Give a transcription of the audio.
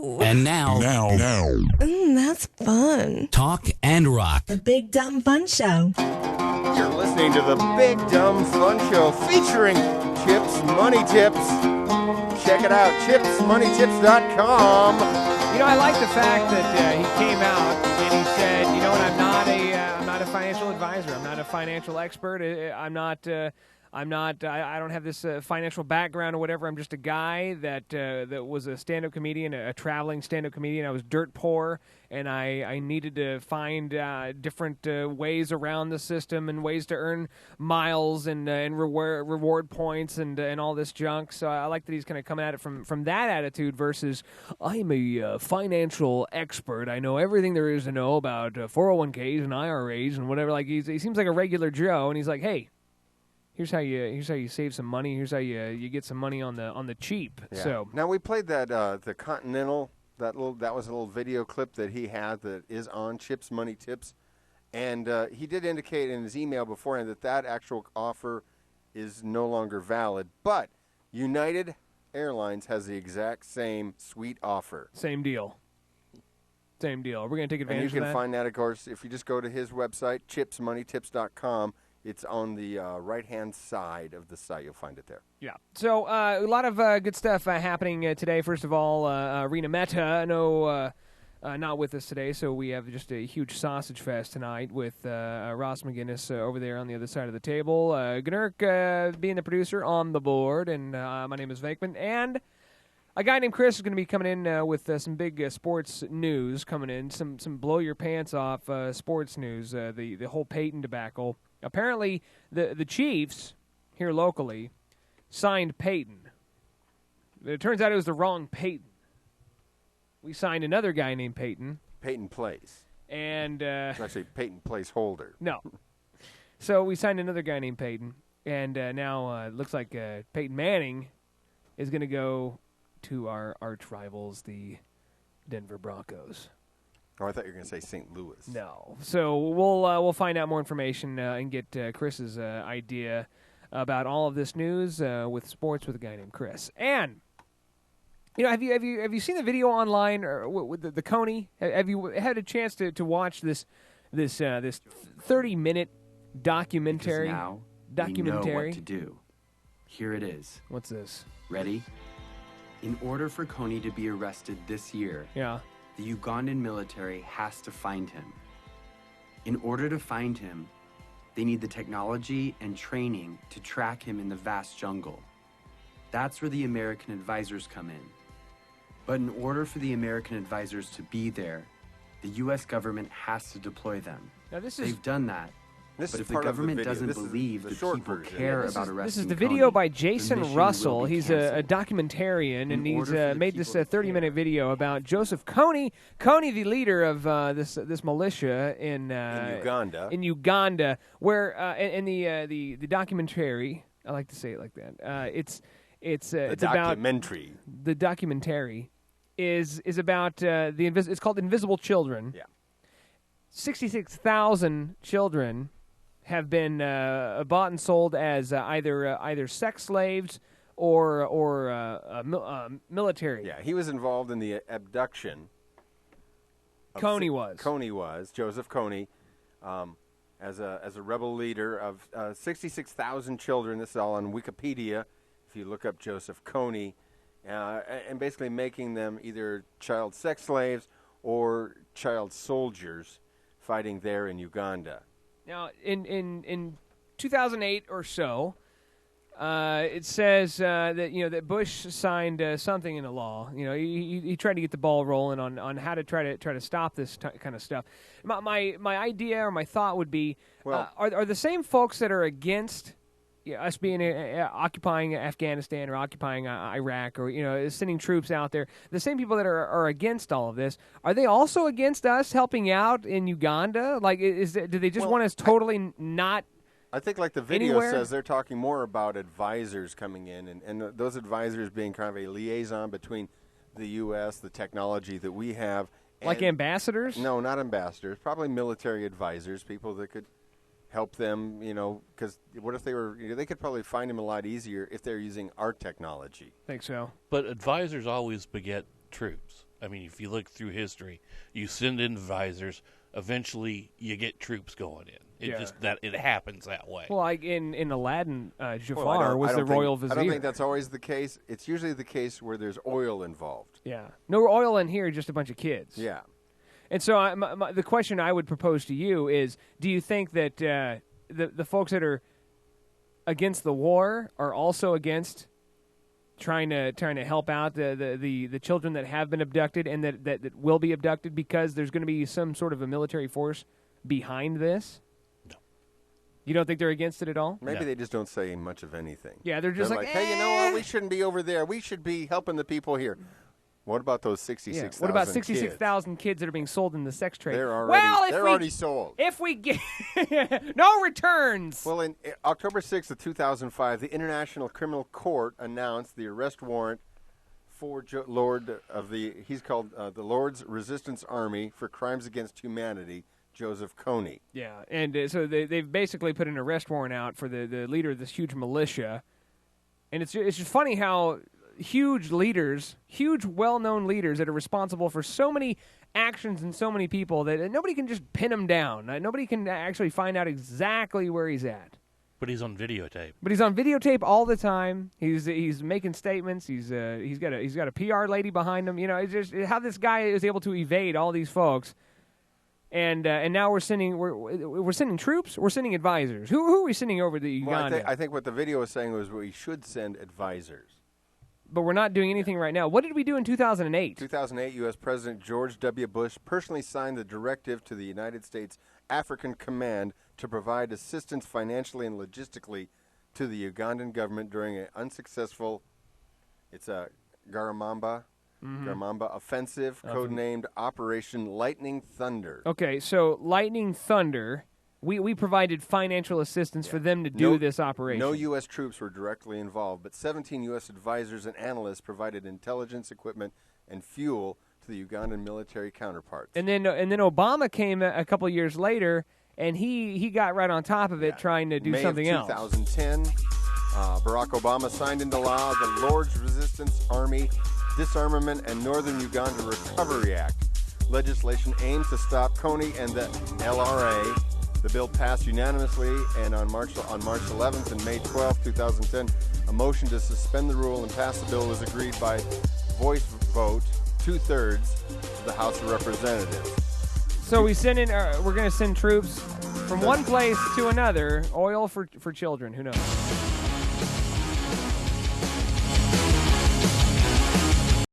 Ooh. And now. That's fun. Talk and rock. The Big Dumb Fun Show. You're listening to the Big Dumb Fun Show featuring Chip's Money Tips. Check it out, chipsmoneytips.com. You know, I like the fact that he came out and he said, you know what, I'm not a financial advisor. I'm not a financial expert. I don't have this financial background or whatever. I'm just a guy that was a stand-up comedian, a traveling stand-up comedian. I was dirt poor, and I needed to find different ways around the system and ways to earn miles and reward points and all this junk. So I like that he's kind of coming at it from that attitude versus I'm a financial expert. I know everything there is to know about 401ks and IRAs and whatever. Like he seems like a regular Joe, and he's like, hey. Here's how you save some money. Here's how you get some money on the cheap. Yeah. So now we played that the Continental that was a little video clip that he had that is on Chip's Money Tips, and he did indicate in his email beforehand that actual offer is no longer valid. But United Airlines has the exact same sweet offer. Same deal. We're gonna take advantage of that. And you can find that, of course, if you just go to his website, chipsmoneytips.com. It's on the right-hand side of the site. You'll find it there. Yeah. So a lot of good stuff happening today. First of all, Rena Mehta, not with us today, so we have just a huge sausage fest tonight with Ross McGinnis over there on the other side of the table. Gnurk being the producer on the board, and my name is Venkman. And a guy named Chris is going to be coming in with some big sports news coming in, some blow-your-pants-off sports news, the whole Peyton debacle. Apparently, the Chiefs here locally signed Peyton. It turns out it was the wrong Peyton. We signed another guy named Peyton. Peyton Place. And it's actually Peyton Placeholder. No. So we signed another guy named Peyton, and now it looks like Peyton Manning is going to go to our arch rivals, the Denver Broncos. Oh, I thought you were going to say St. Louis. No. So we'll find out more information and get Chris's idea about all of this news with sports with a guy named Chris. And you know, have you seen the video online or with the KONY? Have you had a chance to watch this 30-minute documentary? Because now we know what to do. Here it is. What's this? Ready? In order for KONY to be arrested this year, yeah. The Ugandan military has to find him. In order to find him, they need the technology and training to track him in the vast jungle. That's where the American advisors come in. But in order for the American advisors to be there, the U.S. government has to deploy them. Now They've done that. But if the government doesn't believe that people care about arresting this is the video KONY, by Jason Russell. He's a documentarian, and he's made this 30-minute video about Joseph Kony. Kony, the leader of this militia in Uganda. In Uganda, where in the documentary, I like to say it like that. It's documentary. About the documentary is about it's called Invisible Children. Yeah, 66,000 children have been bought and sold as either sex slaves or military. Yeah, he was involved in the abduction. Kony was Joseph Kony, as a rebel leader of 66,000 children. This is all on Wikipedia. If you look up Joseph Kony, and basically making them either child sex slaves or child soldiers fighting there in Uganda. Now, in 2008 or so, it says that Bush signed something into law. You know, he tried to get the ball rolling on how to try to stop this kind of stuff. My idea or my thought would be, are the same folks that are against us being occupying Afghanistan or occupying Iraq or sending troops out there, the same people that are against all of this, are they also against us helping out in Uganda? Like, do they just want us totally not? I think, like the video anywhere? says, they're talking more about advisors coming in, and those advisors being kind of a liaison between the U.S., the technology that we have. Like ambassadors? No, not ambassadors. Probably military advisors, people that could help them, because what if they could probably find them a lot easier if they're using our technology. Think so. But advisors always beget troops. I mean, if you look through history, you send in advisors, eventually you get troops going in. It happens that way. Well, like in Aladdin, Jafar Well, was the royal vizier. I don't think that's always the case. It's usually the case where there's oil involved. Yeah. No oil in here, just a bunch of kids. Yeah. And so the question I would propose to you is, do you think that the folks that are against the war are also against trying to help out the children that have been abducted and that will be abducted because there's going to be some sort of a military force behind this? No. You don't think they're against it at all? Maybe they just don't say much of anything. Yeah, they're just like, hey, you know what? We shouldn't be over there. We should be helping the people here. What about those 66,000 What about 66,000 kids that are being sold in the sex trade? They're already sold. If we get no returns. Well, in October 6th of 2005, the International Criminal Court announced the arrest warrant for he's called the Lord's Resistance Army for crimes against humanity, Joseph KONY. Yeah, and so they've basically put an arrest warrant out for the leader of this huge militia. And it's just funny how huge leaders, huge well-known leaders that are responsible for so many actions and so many people that nobody can just pin him down. Nobody can actually find out exactly where he's at. But he's on videotape. But he's on videotape all the time. He's making statements. He's got a PR lady behind him. You know, it's just how this guy is able to evade all these folks. And now we're sending troops. We're sending advisors. Who are we sending over to Uganda? Well, I think what the video was saying was we should send advisors. But we're not doing anything right now. What did we do in 2008? 2008, U.S. President George W. Bush personally signed the directive to the United States African Command to provide assistance financially and logistically to the Ugandan government during an unsuccessful, Garamamba offensive, codenamed Operation Lightning Thunder. Okay, so Lightning Thunder, we provided financial assistance for them to do this operation. No U.S. troops were directly involved, but 17 U.S. advisors and analysts provided intelligence, equipment, and fuel to the Ugandan military counterparts. And then Obama came a couple of years later, and he got right on top of it, trying to do something else. May of 2010, Barack Obama signed into law the Lord's Resistance Army Disarmament and Northern Uganda Recovery Act. Legislation aims to stop KONY and the LRA. The bill passed unanimously, and on March 11th and May 12th, 2010, a motion to suspend the rule and pass the bill was agreed by voice vote, 2/3 of the House of Representatives. So we're going to send troops from one place to another. Oil for children. Who knows?